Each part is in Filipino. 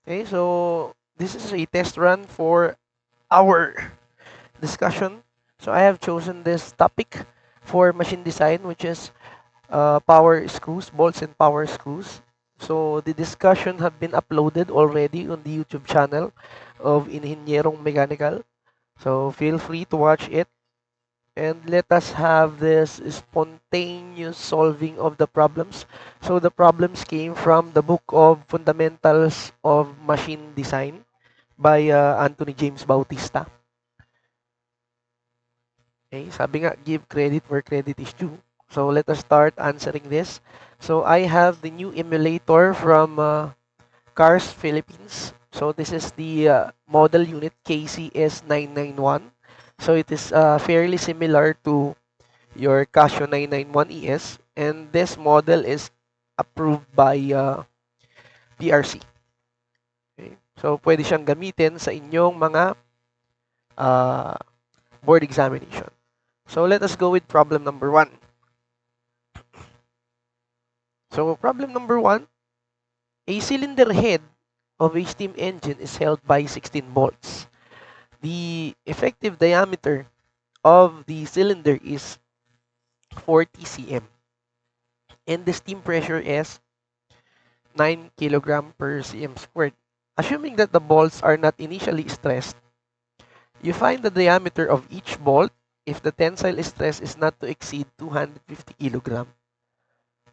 Okay, so this is a test run for our discussion. So I have chosen this topic for machine design, which is power screws, bolts and power screws. So the discussion have been uploaded already on the YouTube channel of Ingenieros Mechanical. So feel free to watch it and let us have this spontaneous solving of the problems. So the problems came from the book of Fundamentals of Machine Design by Anthony James Bautista. Okay, sabi nga, give credit where credit is due. So let us start answering this. So I have the new emulator from Cars Philippines. So this is the model unit KCS991. So it is fairly similar to your Casio 991 ES, and this model is approved by PRC. Okay? So pwede siyang gamitin sa inyong mga uh, board examination. So let us go with problem number 1. So problem number 1, a cylinder head of a steam engine is held by 16 volts. The effective diameter of the cylinder is 40 cm and the steam pressure is 9 kilogram per cm squared. Assuming that the bolts are not initially stressed, you find the diameter of each bolt if the tensile stress is not to exceed 250 kilogram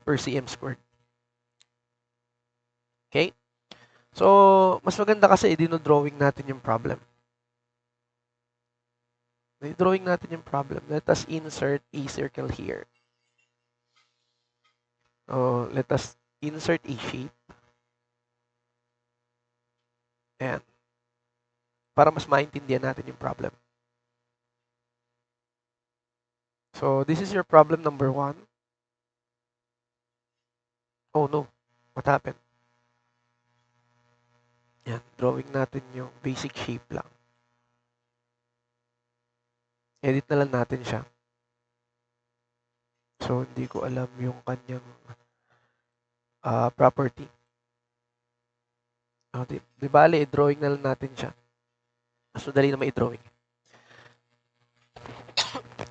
per cm squared. Okay? So, mas maganda kasi i-drawing natin yung problem. I-drawing natin yung problem. Let us insert a circle here. Let us insert a shape. Ayan. Para mas maintindihan natin yung problem. So, this is your problem number 1. Oh no. What happened? Yan. Drawing natin yung basic shape lang. Edit na lang natin siya. So, hindi ko alam yung kanyang property. Di bale, i-drawing na lang natin siya. Mas madali naman i-drawing.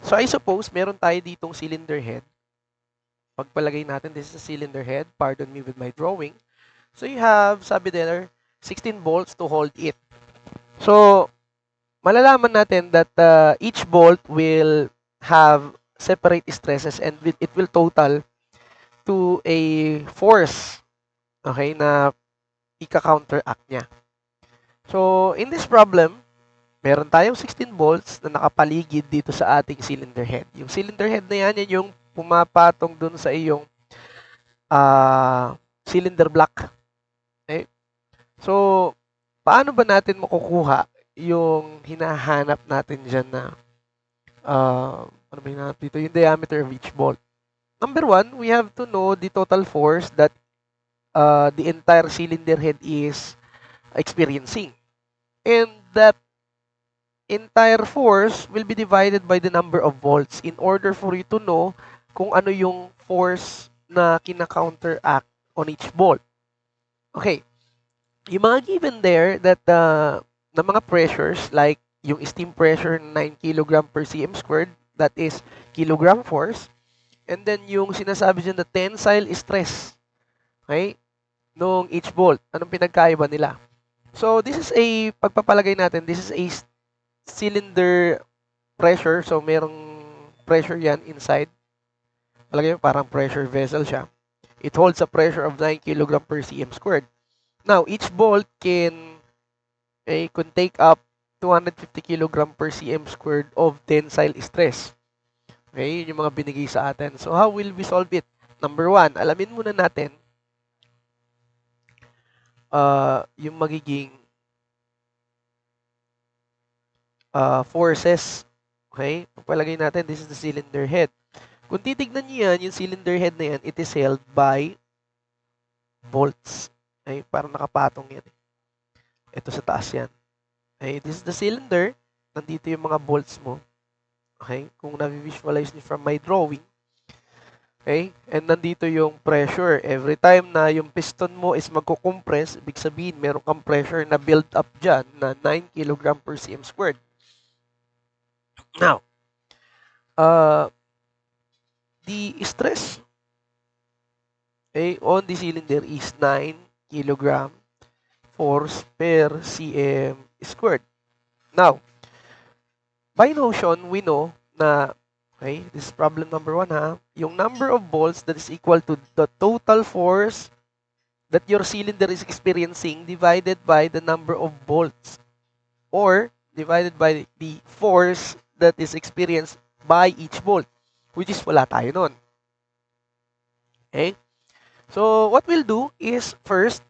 So, I suppose, meron tayo ditong cylinder head. Pagpalagay natin, this is a cylinder head. Pardon me with my drawing. So, you have, sabi there, 16 bolts to hold it. So, malalaman natin that each bolt will have separate stresses and it will total to a force, okay, na ika-counteract niya. So, in this problem, meron tayong 16 volts na nakapaligid dito sa ating cylinder head. Yung cylinder head na yan, yan yung pumapatong dun sa iyong cylinder block. Okay? So, paano ba natin makukuha yung hinahanap natin dyan na ano ba hinahanap dito? Yung diameter of each bolt. Number 1, we have to know the total force that the entire cylinder head is experiencing. And that entire force will be divided by the number of volts in order for you to know kung ano yung force na kina-counteract on each volt. Okay. Yung mga given there that na mga pressures like yung steam pressure 9 kg per cm squared, that is kilogram force. And then yung sinasabi dyan na tensile stress, okay, nung each bolt. Anong pinagkaiba nila? So, this is a, pagpapalagay natin, this is a cylinder pressure. So, merong pressure yan inside. Palagay mo, parang pressure vessel siya. It holds a pressure of 9 kg per cm squared. Now, each bolt can take up 250 kg per cm squared of tensile stress. Okay, yun yung mga binigay sa atin. So, how will we solve it? Number 1, alamin muna natin yung magiging forces. Okay? Pagpalagay natin, this is the cylinder head. Kung titignan niyo yan, yung cylinder head na yan, it is held by bolts. Okay? Parang nakapatong yan. Ito sa taas yan. Okay? This is the cylinder. Nandito yung mga bolts mo. Okay? Kung na-visualize niyo from my drawing. Okay? And nandito yung pressure. Every time na yung piston mo is magko-compress, ibig sabihin meron kang pressure na build up dyan na 9 kg per cm squared. Now, the stress, okay, on the cylinder is 9 kg force per cm squared. Now, by notion, we know na, okay, this is problem number 1 ha, yung number of volts that is equal to the total force that your cylinder is experiencing divided by the number of volts or divided by the force that is experienced by each volt, which is wala tayo nun. Okay? So, what we'll do is first,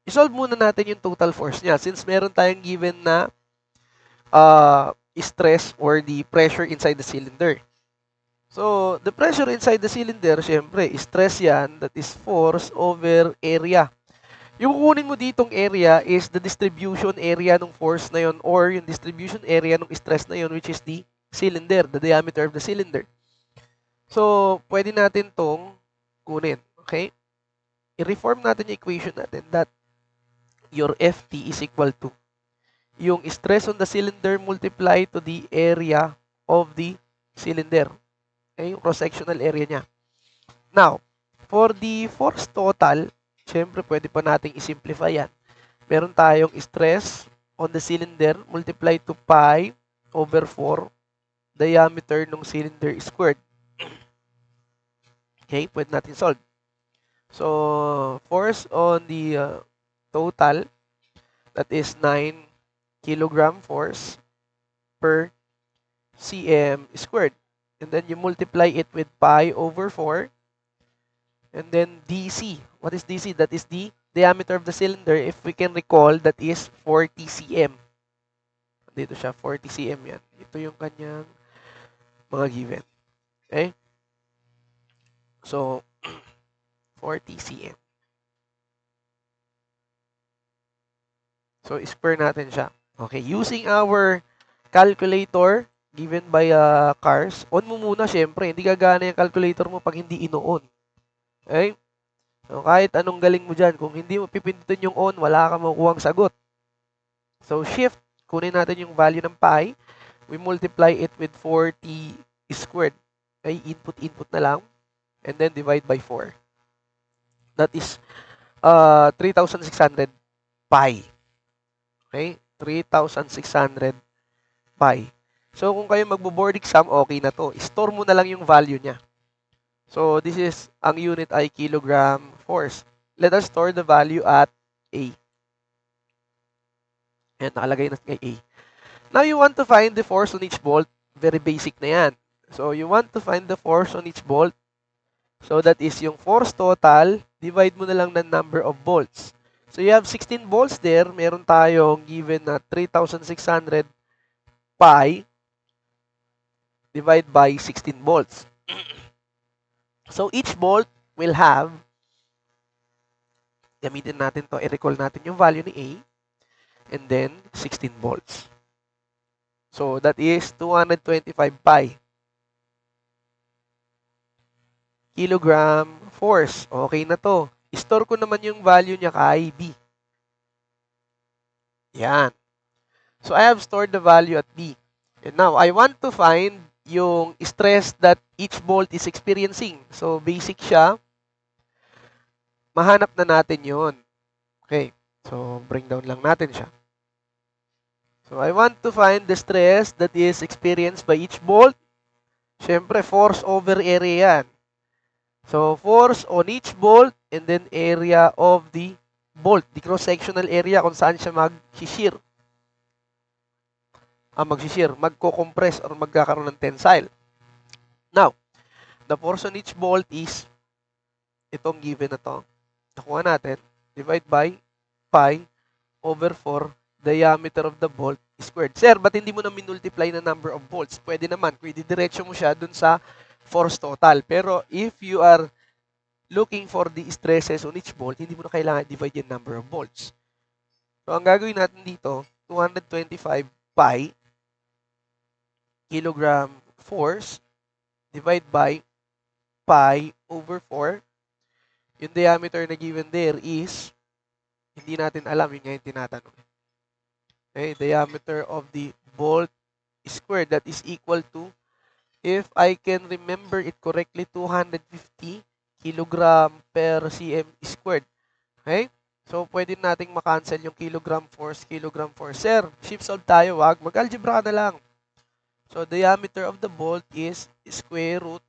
isolve muna natin yung total force niya since meron tayong given na stress or the pressure inside the cylinder. So, the pressure inside the cylinder, syempre, stress yan, that is force over area. Yung kukunin mo ditong area is the distribution area ng force na yon or yung distribution area ng stress na yon, which is the cylinder, the diameter of the cylinder. So, pwede natin tong kunin. Okay? I-reform natin yung equation natin that your Ft is equal to yung stress on the cylinder multiply to the area of the cylinder. Okay? Yung cross-sectional area niya. Now, for the force total, syempre pwede pa nating i-simplify yan. Meron tayong stress on the cylinder multiply to pi over 4 diameter ng cylinder squared. Okay, pwede natin solve. So, force on the total, that is 9 kilogram force per cm squared. And then you multiply it with pi over 4. And then DC. What is DC? That is the diameter of the cylinder. If we can recall, that is 40 cm. Dito siya, 40 cm yan. Ito yung kanyang mga given. Okay? So, 40 cm. So, square natin siya. Okay, using our calculator given by cars, on mo muna syempre. Hindi gagana yung calculator mo pag hindi ino-on. Okay? So, kahit anong galing mo dyan, kung hindi mo pipindutin yung on, wala kang makukuhang sagot. So, shift, kunin natin yung value ng pi. We multiply it with 40 squared. Okay, input na lang. And then divide by 4. That is 3,600 pi. Okay? 3,600 pi. So, kung kayo magbo-board exam, okay na to. Store mo na lang yung value niya. So, this is, ang unit ay kilogram force. Let us store the value at A. Ayan, nakalagay na kay A. Now, you want to find the force on each bolt. Very basic na yan. So, you want to find the force on each bolt. So, that is yung force total, divide mo na lang ng number of bolts. So, you have 16 bolts there. Meron tayong given na 3,600 pi divide by 16 volts. So, each bolt will have, gamitin natin to, i-recall natin yung value ni A, and then 16 volts. So, that is 225 pi. Kilogram force. Okay na to. Store ko naman yung value niya kay B. Yan. So, I have stored the value at B. And now, I want to find yung stress that each bolt is experiencing. So, basic siya. Mahanap na natin yun. Okay. So, bring down lang natin siya. So, I want to find the stress that is experienced by each bolt. Siyempre, force over area yan. So, force on each bolt and then area of the bolt. The cross-sectional area kung saan siya mag-shear. Mag-shear, magko-compress or magkakaroon ng tensile. Now, the force on each bolt is itong given na to. Nakuha natin. Divide by pi over 4 diameter of the bolt squared. Sir, ba't hindi mo na minultiply na number of bolts? Pwede naman. Pwede diretso mo siya dun sa force total. Pero if you are looking for the stresses on each bolt, hindi mo na kailangan divide yung number of bolts. So, ang gagawin natin dito, 225 pi kilogram force divide by pi over 4. Yung diameter na given there is, hindi natin alam, yun nga yung tinatanong. Okay, diameter of the bolt squared, that is equal to, if I can remember it correctly, 250 kilogram per cm squared. Okay? So, pwede nating makancel yung kilogram force. Sir, shift solve tayo, wag. Mag-algebra ka na lang. So, diameter of the bolt is square root.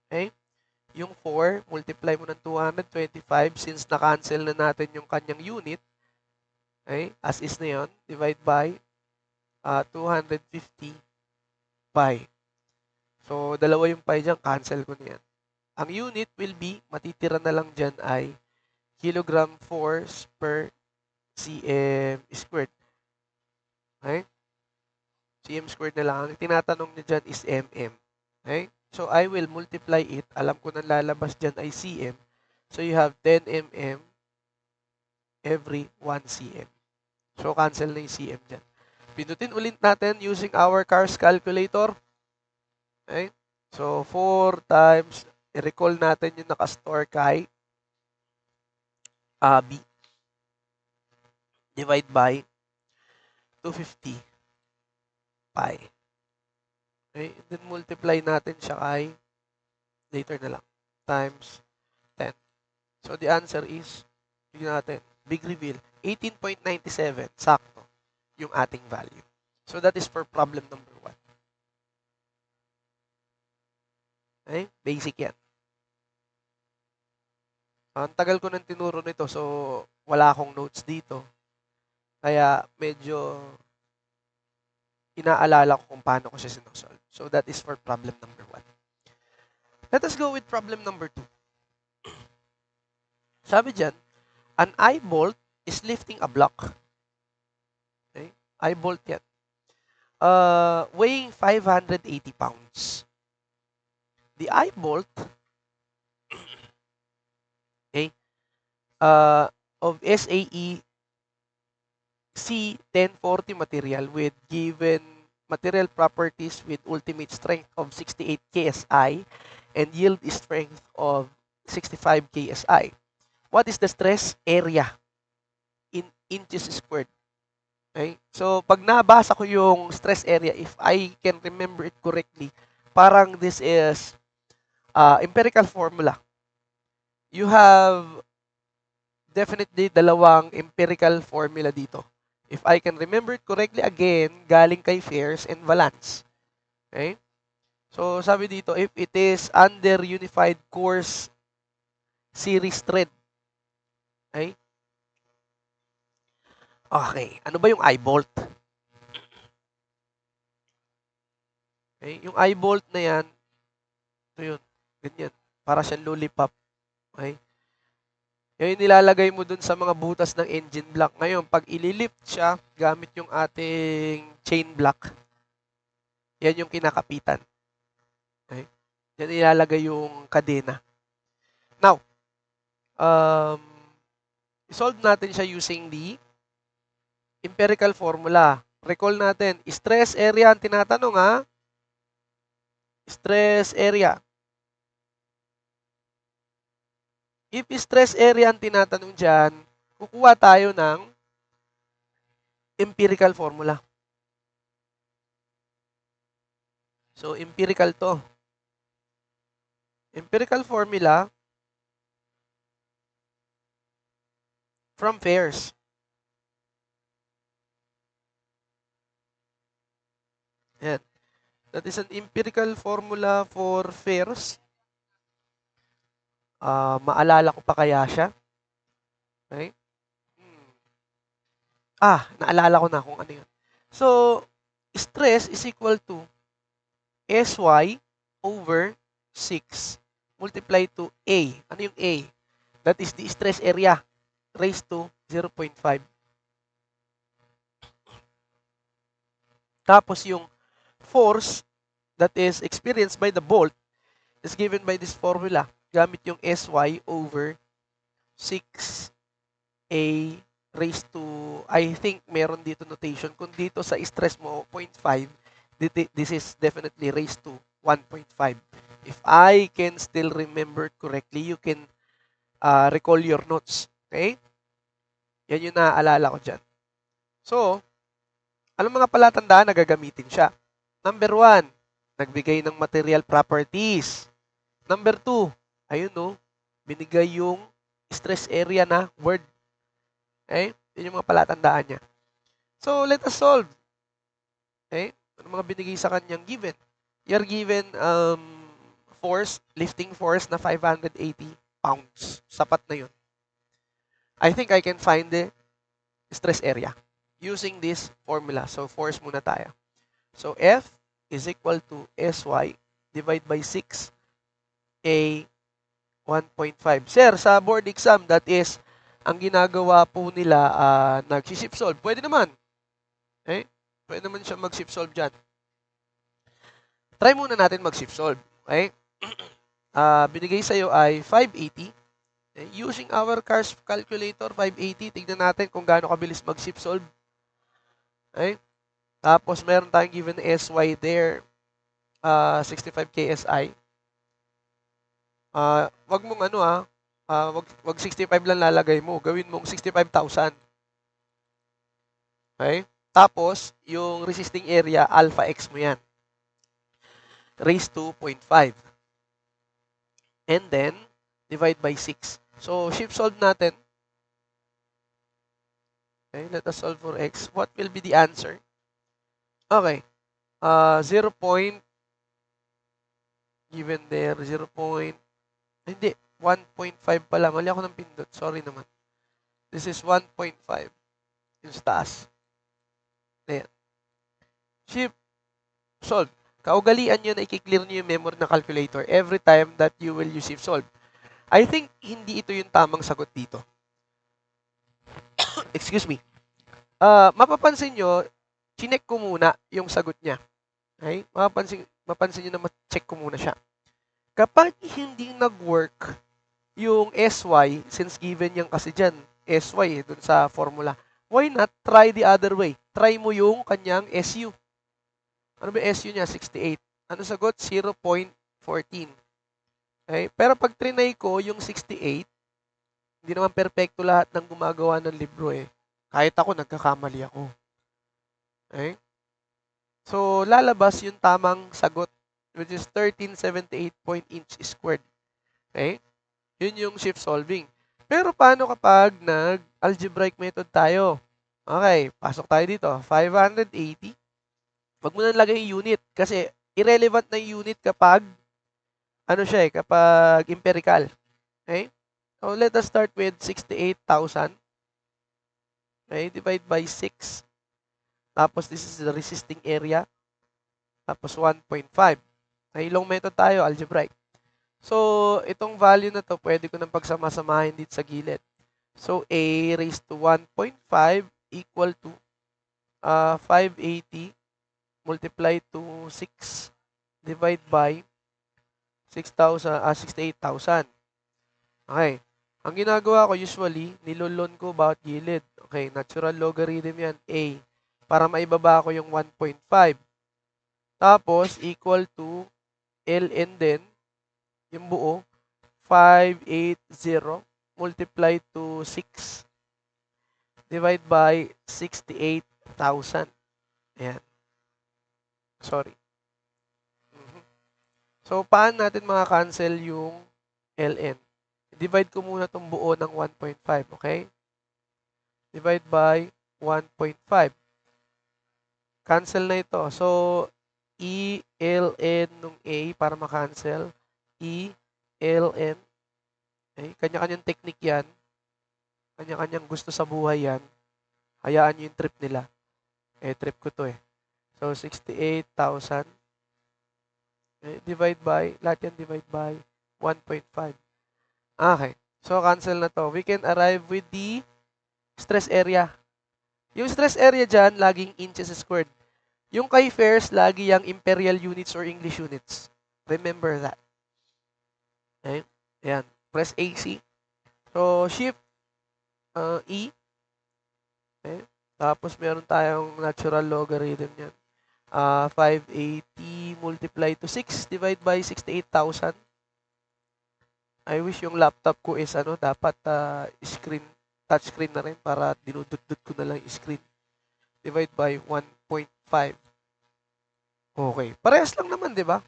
Okay? Yung 4, multiply mo ng 225 since na-cancel na natin yung kanyang unit. Okay? As is na yun. Divide by 250 pi. So, dalawa yung pi dyan. Cancel ko na yan. Ang unit will be, matitira na lang dyan ay kilogram force per cm squared. Okay? cm squared na lang. Ang tinatanong niya dyan is mm. Okay? So, I will multiply it. Alam ko na lalabas dyan ay cm. So, you have 10 mm every 1 cm. So, cancel na yung cm dyan. Pinutin ulit natin using our CARS calculator. Okay? So, 4 times, i-recall natin yung nakastore kay B. Divide by 250 pi. Okay? And then, multiply natin siya kay, later na lang, times 10. So, the answer is, bigyan natin, big reveal, 18.97. Sakto yung ating value. So, that is for problem number 1. Okay? Basic yan. Ang tagal ko nang tinuro nito, so wala akong notes dito. Kaya medyo inaalala ko kung paano ko siya sinusolve. So that is for problem number 1. Let us go with problem number 2. Sabi dyan, an eye bolt is lifting a block. Okay? Eye bolt yan. Weighing 580 pounds. The eye bolt okay, of SAE C1040 material with given material properties with ultimate strength of 68 KSI and yield strength of 65 KSI. What is the stress area in inches squared? Okay? So, pag nabasa ko yung stress area, if I can remember it correctly, parang this is empirical formula. You have definitely dalawang empirical formula dito. If I can remember it correctly, again, galing kay Fairs and Valance. Okay? So, sabi dito, if it is under unified course series thread. Okay? Okay. Ano ba yung eye bolt? Okay? Yung eye bolt na yan, ito yun. Ganyan. Para siyang lollipop. Okay? Yung nilalagay mo dun sa mga butas ng engine block. Ngayon, pag ililift siya, gamit yung ating chain block, yan yung kinakapitan. Okay? Yan nilalagay yung kadena. Now, solve natin siya using the empirical formula. Recall natin, stress area ang tinatanong ha. Stress area. If stress area ang tinatanong dyan, kukuha tayo ng empirical formula. So, empirical to. Empirical formula from Fairs. Yan. That is an empirical formula for Fairs. Maalala ko pa kaya siya? Okay? Naalala ko na kung ano yun. So, stress is equal to SY over 6 multiply to A. Ano yung A? That is the stress area raised to 0.5. Tapos yung force that is experienced by the bolt is given by this formula. Gamit yung SY over 6A raised to, I think meron dito notation. Kung dito sa stress mo, 0.5, this is definitely raised to 1.5. If I can still remember correctly, you can recall your notes. Okay? Yan yung naaalala ko dyan. So, anong mga palatandaan na gagamitin siya? Number 1, nagbigay ng material properties. Number 2, ayun no, binigay yung stress area na word. Okay? Yun yung mga palatandaan niya. So, let us solve. Okay? Ano mga binigay sa kanyang given? You're given force, lifting force na 580 pounds. Sapat na yun. I think I can find the stress area using this formula. So, force muna tayo. So, F is equal to SY divide by 6 A 1.5. Sir, sa board exam, that is, ang ginagawa po nila, nag-shift solve. Pwede naman. Okay? Pwede naman siya mag-shift solve dyan. Try muna natin mag-shift solve. Okay? Binigay sa'yo ay 580. Okay? Using our CARS calculator, 580. Tignan natin kung gaano kabilis mag-shift solve. Okay? Tapos, meron tayong given SY there, 65 KSI. Wag mong wag 65 lang lalagay mo. Gawin mong 65,000. Okay? Tapos, yung resisting area, alpha x mo yan. Raise to 0.5. And then, divide by 6. So, shift solve natin. Okay, let us solve for x. What will be the answer? Okay. 0 point, given there, 0 point, hindi, 1.5 pala. Mali ako ng pindot. Sorry naman. This is 1.5. Yung sa taas. Ayan. Shift, solve. Kaugalian nyo na i-clear nyo yung memory na calculator every time that you will use shift solve. I think hindi ito yung tamang sagot dito. Excuse me. Mapapansin nyo, chinek ko muna yung sagot niya. Okay? Mapapansin nyo na ma-check ko muna siya. Kapag hindi nag-work yung SY, since given yan kasi dyan, SY dun sa formula, why not try the other way? Try mo yung kanyang SU. Ano ba SU niya? 68. Ano sagot? 0.14. Okay? Pero pag trinay ko yung 68, hindi naman perfecto lahat ng gumagawa ng libro eh. Kahit ako, nagkakamali ako. Okay? So, lalabas yung tamang sagot, which is 1378 inch squared. Okay? Yun yung shift solving. Pero paano kapag nag-algebraic method tayo? Okay, pasok tayo dito. 580. Wag mo na lagay yung unit kasi irrelevant na yung unit kapag kapag empirical. Okay? So, let us start with 68,000. Okay, divide by 6. Tapos, this is the resisting area. Tapos, 1.5. May ilong method tayo, algebraic. So, itong value na to, pwede ko nang pagsama-samahin dito sa gilid. So, A raised to 1.5 equal to 580 multiplied to 6 divide by 68,000. Okay. Ang ginagawa ko usually, nilolon ko bawat gilid. Okay, natural logarithm yan, A. Para maibaba ko yung 1.5. Tapos, equal to ln din, yung buo, 580 multiplied to 6 divide by 68,000. Ayan. Sorry. So, paano natin cancel yung ln? Divide ko muna itong buo ng 1.5, okay? Divide by 1.5. Cancel na ito. So, ELN nung A para makancel. ELN. Okay? Kanya-kanyang technique yan. Kanya-kanyang gusto sa buhay yan. Hayaan nyo yung trip nila. Trip ko to eh. So, 68,000. Divide by, lahat yan divide by 1.5. Okay. So, cancel na to. We can arrive with the stress area. Yung stress area dyan, laging inches squared. Yung kay Fairs, lagi yung imperial units or English units. Remember that. Okay? Ayan. Press AC. So, shift E. Okay? Tapos, meron tayong natural logarithm yan. 580 multiply to 6 divide by 68,000. I wish yung laptop ko is dapat touch screen na rin para dinudot-dot ko na lang yung screen. Divide by 1.5. Okay. Parehas lang naman, di ba?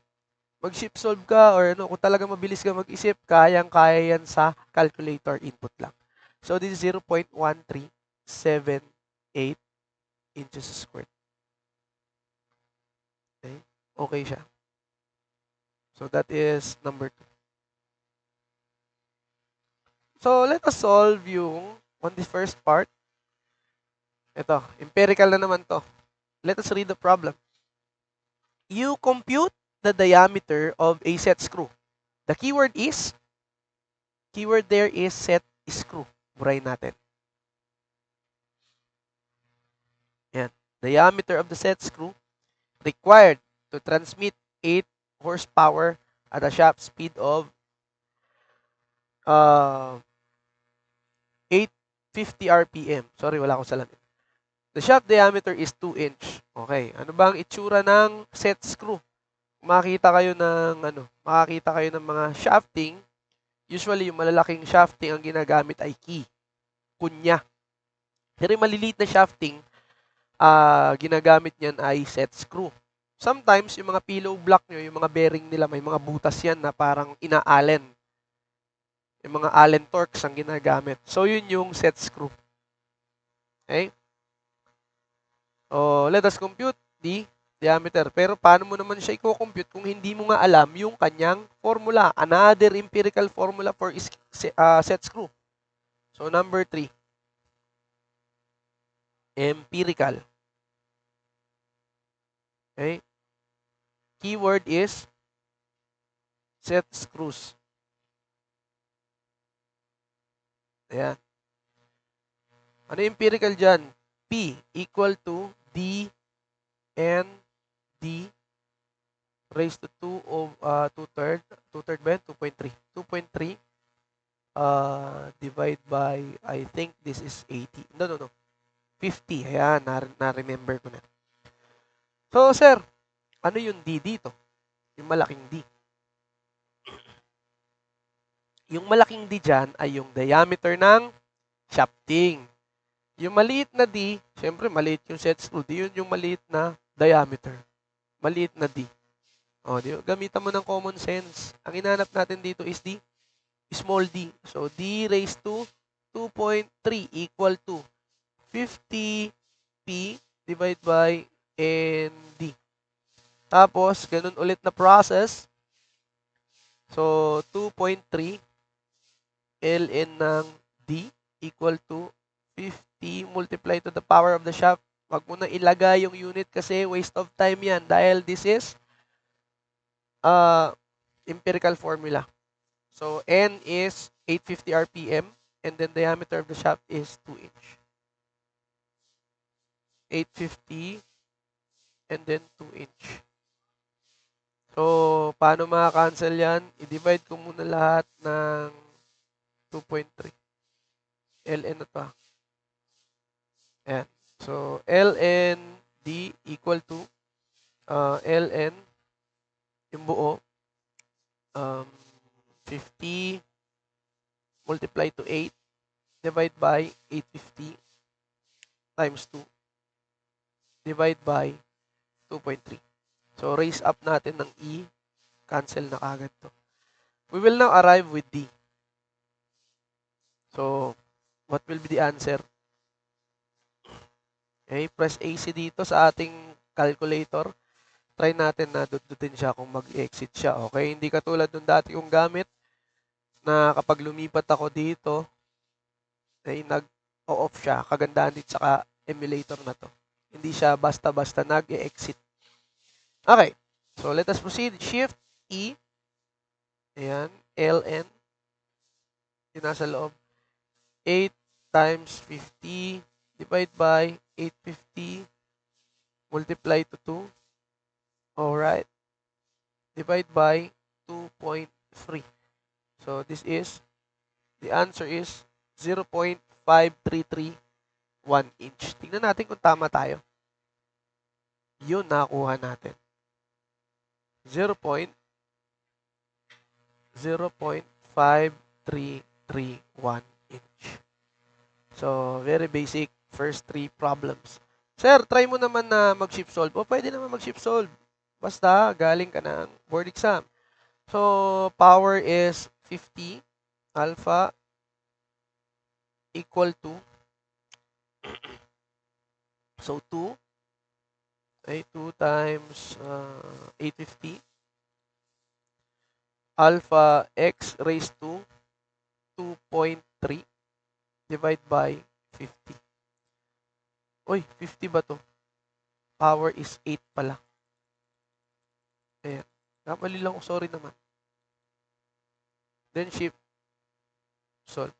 Mag-shift solve ka or kung talaga mabilis ka mag-isip, kayang-kaya yan sa calculator input lang. So, this is 0.1378 inches squared. Okay? Okay siya. So, that is number 2. So, let us solve yung on the first part. Ito, empirical na naman to. Let us read the problem. You compute the diameter of a set screw. The keyword there is set screw. Burahin natin. Yan. Diameter of the set screw required to transmit 8 horsepower at a shaft speed of 850 RPM. Sorry, wala akong salamin. The shaft diameter is 2 inch. Okay. Ano ba ang itsura ng set screw? Makakita kayo ng mga shafting. Usually, yung malalaking shafting ang ginagamit ay key. Kunya. Pero yung maliliit na shafting, ginagamit niyan ay set screw. Sometimes, yung mga pillow block nyo, yung mga bearing nila, may mga butas yan na parang ina-allen. Yung mga Allen torques ang ginagamit. So, yun yung set screw. Okay? Let us compute the diameter. Pero paano mo naman siya i-compute kung hindi mo nga alam yung kanyang formula? Another empirical formula for set screw. So, number 3. Empirical. Okay? Keyword is set screws. Ayan. Ano yung empirical dyan? P equal to D N D raised to 2 of 2/3. 2/3 ba yan? 2.3. 2.3 divide by, I think this is 80. No. 50. Ayan, na-remember ko na. So, sir, ano yung D dito? Yung malaking D. Yung malaking D dyan ay yung diameter ng shafting. Yung maliit na D, syempre maliit yung set screw. D yun yung maliit na diameter. Maliit na D. Gamitan mo ng common sense. Ang inanap natin dito is D, small d. So, D raised to 2.3 equal to 50 P divided by ND. Tapos, ganun ulit na process. So, 2.3 ln ng D equal to 50 multiply to the power of the shaft. Wag mo na ilagay yung unit kasi waste of time yan dahil this is empirical formula. So, N is 850 RPM and then diameter of the shaft is 2 inch. 850 and then 2 inch. So, paano makakancel yan? I-divide ko muna lahat ng 2.3. ln na to. Ayan. So, ln D equal to ln yung buo 50 multiply to 8 divide by 850 times 2 divide by 2.3. So, raise up natin ng E. Cancel na kagad to. We will now arrive with D. So, what will be the answer? Okay, press AC dito sa ating calculator. Try natin na dudutin siya kung mag-exit siya. Okay, hindi katulad nung dati kong gamit na kapag lumipat ako dito, ay nag-off siya. Kagandahan dito sa emulator na to. Hindi siya basta-basta nag-exit. Okay, so let us proceed. Shift E. Ayan, ln. Yung nasa loob. 8 times 50 divide by 850 multiply to 2. Alright. Divide by 2.3. So, the answer is 0.5331 inch. Tingnan natin kung tama tayo. yun nakuha natin. 0.5331 inch. So, very basic first three problems. Sir, try mo naman na mag-shift solve. O, pwede naman mag-shift solve. Basta, galing ka ng board exam. So, power is 50. Alpha equal to, so 2. Okay, 2 times 850. Alpha x raised to 2.3 divide by 50. Uy, 50 ba to? Power is 8 pala. Ayan. Kamali lang, sorry naman. Then shift solve.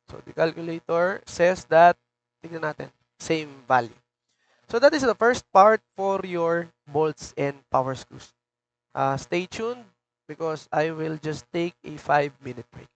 So the calculator says that, tingnan natin, same value. So that is the first part for your bolts and power screws. Stay tuned because I will just take a 5-minute break.